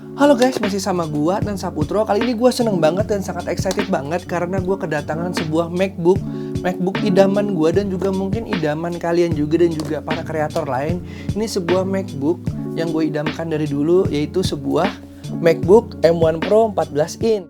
Halo guys, masih sama gua dan Saputro. Kali ini gua seneng banget dan sangat excited banget karena gua kedatangan sebuah MacBook idaman gua dan juga mungkin idaman kalian juga dan juga para kreator lain. Ini sebuah MacBook yang gue idamkan dari dulu, yaitu sebuah MacBook M1 Pro 14 in.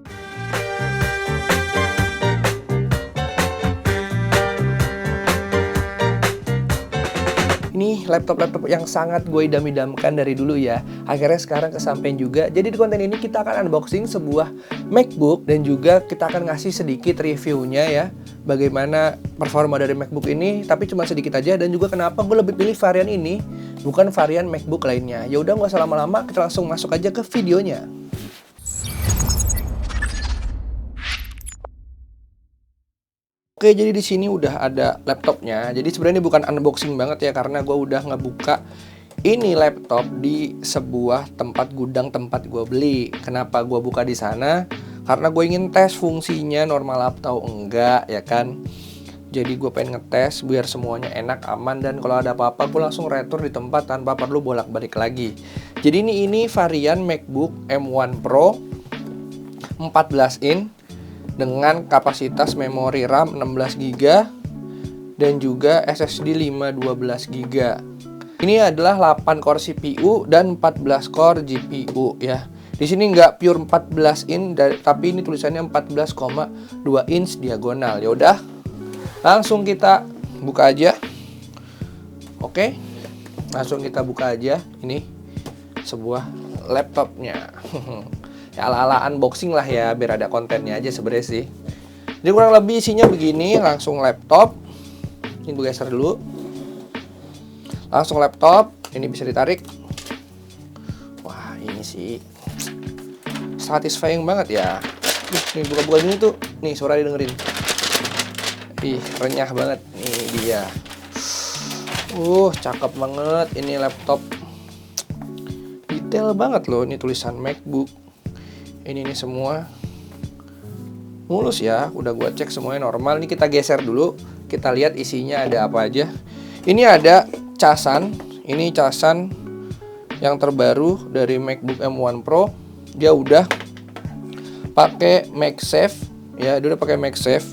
Ini laptop yang sangat gue idam-idamkan dari dulu ya. Akhirnya sekarang kesampaian juga. Jadi di konten ini kita akan unboxing sebuah MacBook dan juga kita akan ngasih sedikit reviewnya ya. Bagaimana performa dari MacBook ini, tapi cuma sedikit aja, dan juga kenapa gue lebih pilih varian ini bukan varian MacBook lainnya. Ya udah nggak usah lama-lama, kita langsung masuk aja ke videonya. Oke, jadi di sini udah ada laptopnya. Jadi sebenarnya ini bukan unboxing banget ya, karena gue udah ngebuka ini laptop di sebuah gudang tempat gue beli. Kenapa gue buka di sana? Karena gue ingin tes fungsinya normal atau enggak, ya kan. Jadi gue pengen ngetes biar semuanya enak, aman, dan kalau ada apa-apa gue langsung retur di tempat tanpa perlu bolak-balik lagi. Jadi ini varian MacBook M1 Pro 14 in dengan kapasitas memori RAM 16GB dan juga SSD 512GB. Ini adalah 8 core CPU dan 14 core GPU ya. Di sini nggak pure 14 in, tapi ini tulisannya 14,2 inch diagonal. Ya udah, langsung kita buka aja. Oke, langsung kita buka aja. Ini sebuah laptopnya. Ya ala-ala unboxing lah ya, biar ada kontennya aja sebenarnya sih. Jadi kurang lebih isinya begini, langsung laptop. Ini gue geser dulu. Langsung laptop, ini bisa ditarik. Wah, ini sih satisfying banget ya. Nih buka-buka ini tuh, nih suara didengerin. Ih, renyah banget. Nih dia. Cakep banget ini laptop. Detail banget loh, ini tulisan MacBook. Ini semua mulus ya, udah gua cek semuanya normal. Ini kita geser dulu, kita lihat isinya ada apa aja. Ini ada casan, ini casan yang terbaru dari MacBook M1 Pro. Dia udah pakai MagSafe ya, dia udah pakai MagSafe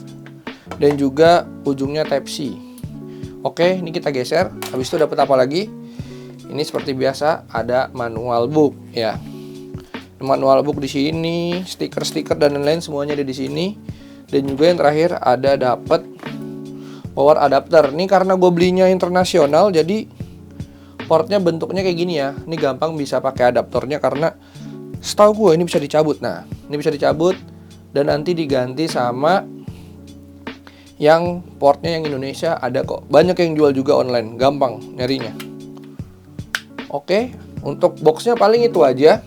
dan juga ujungnya Type C. Oke, ini kita geser. Habis itu dapat apa lagi? Ini seperti biasa ada manual book ya. Manual book di sini, stiker-stiker dan lain-lain semuanya ada di sini. Dan juga yang terakhir ada dapat power adapter. Ini karena gue belinya internasional, jadi portnya bentuknya kayak gini ya. Ini gampang bisa pakai adaptornya karena setahu gue ini bisa dicabut. Nah, ini bisa dicabut dan nanti diganti sama yang portnya yang Indonesia ada kok. Banyak yang jual juga online, gampang nyarinya. Oke, untuk boxnya paling itu aja.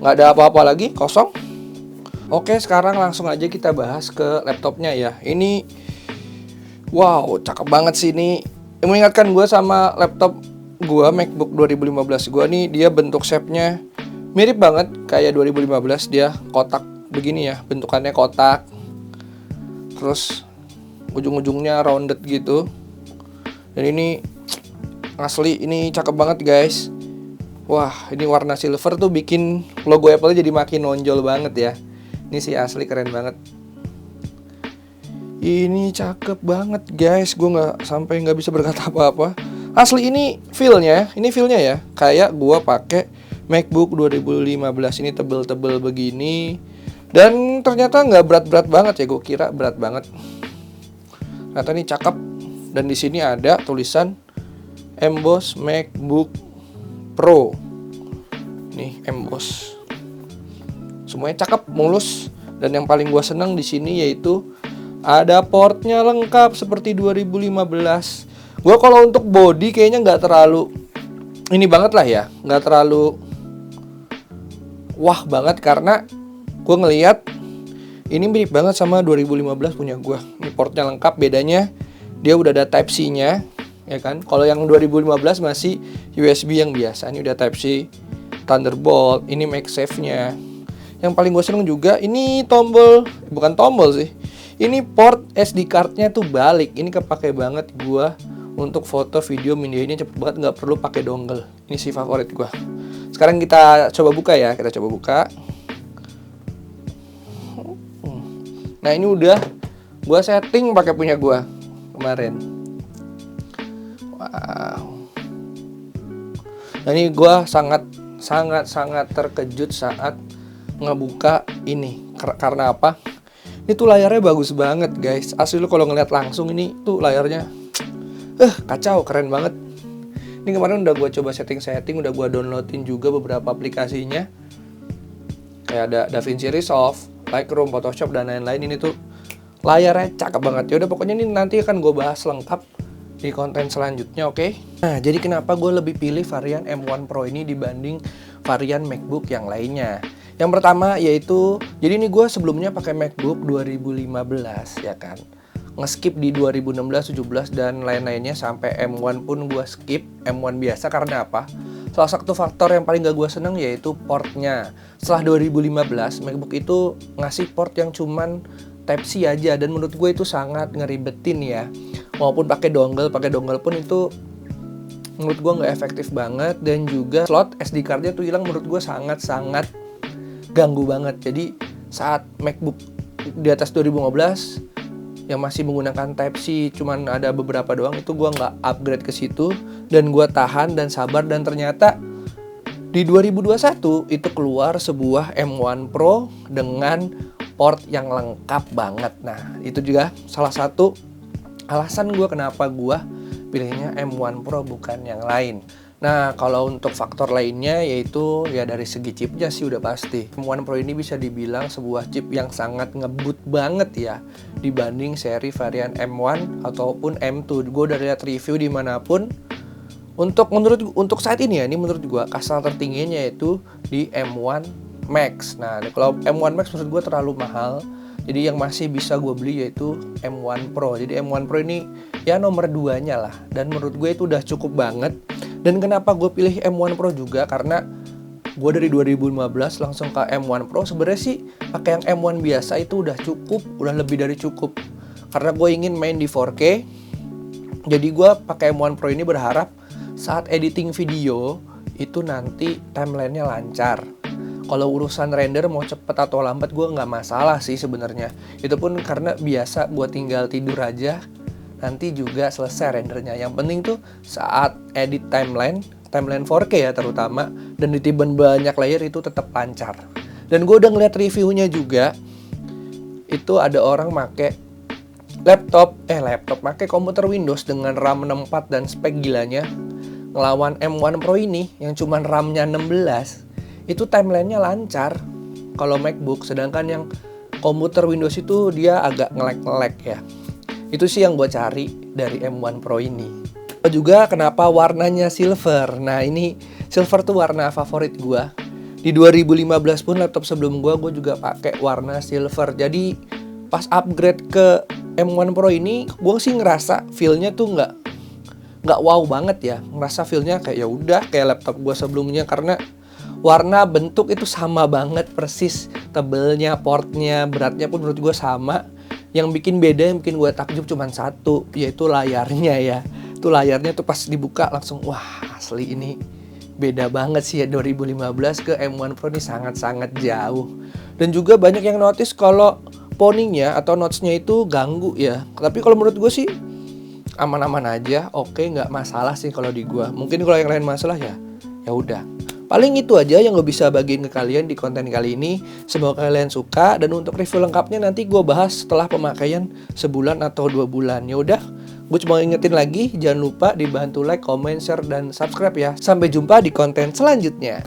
Nggak ada apa-apa lagi, kosong. Oke, sekarang langsung aja kita bahas ke laptopnya ya. Ini wow, cakep banget sih ini. Mengingatkan gue sama laptop gue, MacBook 2015 gue nih. Dia bentuk shape-nya mirip banget kayak 2015. Dia kotak begini ya, bentukannya kotak. Terus ujung-ujungnya rounded gitu. Dan ini asli, ini cakep banget guys. Wah, ini warna silver tuh bikin logo Apple jadi makin nonjol banget ya. Ini sih asli keren banget. Ini cakep banget guys. Gue nggak bisa berkata apa-apa. Asli ini feel-nya ya. Kayak gue pakai MacBook 2015 ini tebel-tebel begini. Dan ternyata nggak berat-berat banget ya. Gue kira berat banget. Ternyata ini cakep. Dan di sini ada tulisan emboss MacBook Pro. Nih emboss. Semuanya cakep, mulus, dan yang paling gua seneng di sini yaitu ada portnya lengkap seperti 2015. Gua kalau untuk body kayaknya nggak terlalu ini banget lah ya, nggak terlalu wah banget karena gua ngelihat ini mirip banget sama 2015 punya gua. Ini portnya lengkap, bedanya dia udah ada Type C-nya. Ya kan, kalau yang 2015 masih USB yang biasa, ini udah Type C, Thunderbolt, ini MagSafe-nya. Yang paling gue seneng juga, ini bukan tombol sih, ini port SD card-nya tuh balik. Ini kepake banget gue untuk foto, video, videonya cepet banget, nggak perlu pakai dongle. Ini sih favorit gue. Sekarang kita coba buka ya, kita coba buka. Nah ini udah gua setting pakai punya gua kemarin. Wow. Nah ini gua sangat terkejut saat ngebuka ini. Karena apa? Ini tuh layarnya bagus banget guys. Asli lu kalau ngeliat langsung ini tuh layarnya kacau, keren banget. Ini kemarin udah gue coba setting, udah gue downloadin juga beberapa aplikasinya. Kayak ada DaVinci Resolve, Lightroom, Photoshop, dan lain-lain. Ini tuh layarnya cakep banget. Yaudah pokoknya ini nanti akan gue bahas lengkap di konten selanjutnya, oke? Nah, jadi kenapa gue lebih pilih varian M1 Pro ini dibanding varian MacBook yang lainnya? Yang pertama yaitu, jadi ini gue sebelumnya pakai MacBook 2015 ya kan. Nge-skip di 2016, 17 dan lain-lainnya sampai M1 pun gue skip, M1 biasa karena apa? Salah satu faktor yang paling gak gue seneng yaitu portnya. Setelah 2015, MacBook itu ngasih port yang cuman Type-C aja dan menurut gue itu sangat ngeribetin ya. Walaupun pakai dongle pun itu menurut gue nggak efektif banget, dan juga slot SD card-nya tuh hilang menurut gue sangat ganggu banget. Jadi saat MacBook di atas 2015 yang masih menggunakan Type-C cuman ada beberapa doang, itu gue nggak upgrade ke situ dan gue tahan dan sabar, dan ternyata di 2021 itu keluar sebuah M1 Pro dengan port yang lengkap banget. Nah itu juga salah satu alasan gue kenapa gue pilihnya M1 Pro bukan yang lain. Nah kalau untuk faktor lainnya yaitu ya dari segi chipnya sih udah pasti M1 Pro ini bisa dibilang sebuah chip yang sangat ngebut banget ya dibanding seri varian M1 ataupun M2. Gue udah lihat review dimanapun. Untuk saat ini ya, ini menurut gue kasar tertingginya yaitu di M1 Max. Nah kalau M1 Max menurut gue terlalu mahal. Jadi yang masih bisa gue beli yaitu M1 Pro. Jadi M1 Pro ini ya nomor 2-nya lah. Dan menurut gue itu udah cukup banget. Dan kenapa gue pilih M1 Pro juga? Karena gue dari 2015 langsung ke M1 Pro. Sebenarnya sih pakai yang M1 biasa itu udah cukup, udah lebih dari cukup. Karena gue ingin main di 4K. Jadi gue pakai M1 Pro ini berharap saat editing video itu nanti timelinenya lancar. Kalau urusan render mau cepet atau lambat gue nggak masalah sih sebenarnya. Itu pun karena biasa gue tinggal tidur aja, nanti juga selesai rendernya. Yang penting tuh saat edit timeline 4K ya terutama, dan ditiban banyak layer itu tetap lancar. Dan gue udah ngeliat reviewnya juga, itu ada orang make laptop make komputer Windows dengan RAM 64 dan spek gilanya, ngelawan M1 Pro ini yang cuman RAM-nya 16. Itu timelinenya lancar kalau MacBook, sedangkan yang komputer Windows itu dia agak nge-lag ya. Itu sih yang gue cari dari M1 Pro ini. Juga kenapa warnanya silver. Nah ini silver tuh warna favorit gue. Di 2015 pun laptop sebelum gue juga pakai warna silver. Jadi pas upgrade ke M1 Pro ini, gue sih ngerasa feel-nya tuh nggak wow banget ya. Ngerasa feel-nya kayak ya udah kayak laptop gue sebelumnya, karena warna bentuk itu sama banget persis, tebelnya, portnya, beratnya pun menurut gue sama. Yang bikin beda, yang bikin gue takjub cuma satu, yaitu layarnya ya. Itu layarnya tuh pas dibuka langsung wah asli ini beda banget sih ya, 2015 ke M1 Pro ini sangat jauh. Dan juga banyak yang notice kalau poningnya atau notch-nya itu ganggu ya. Tapi kalau menurut gue sih aman-aman aja, oke, nggak masalah sih kalau di gue. Mungkin kalau yang lain masalah ya udah. Paling itu aja yang gue bisa bagiin ke kalian di konten kali ini. Semoga kalian suka, dan untuk review lengkapnya nanti gue bahas setelah pemakaian sebulan atau 2 bulan. Ya udah, gue cuma ingetin lagi, jangan lupa dibantu like, comment, share, dan subscribe ya. Sampai jumpa di konten selanjutnya.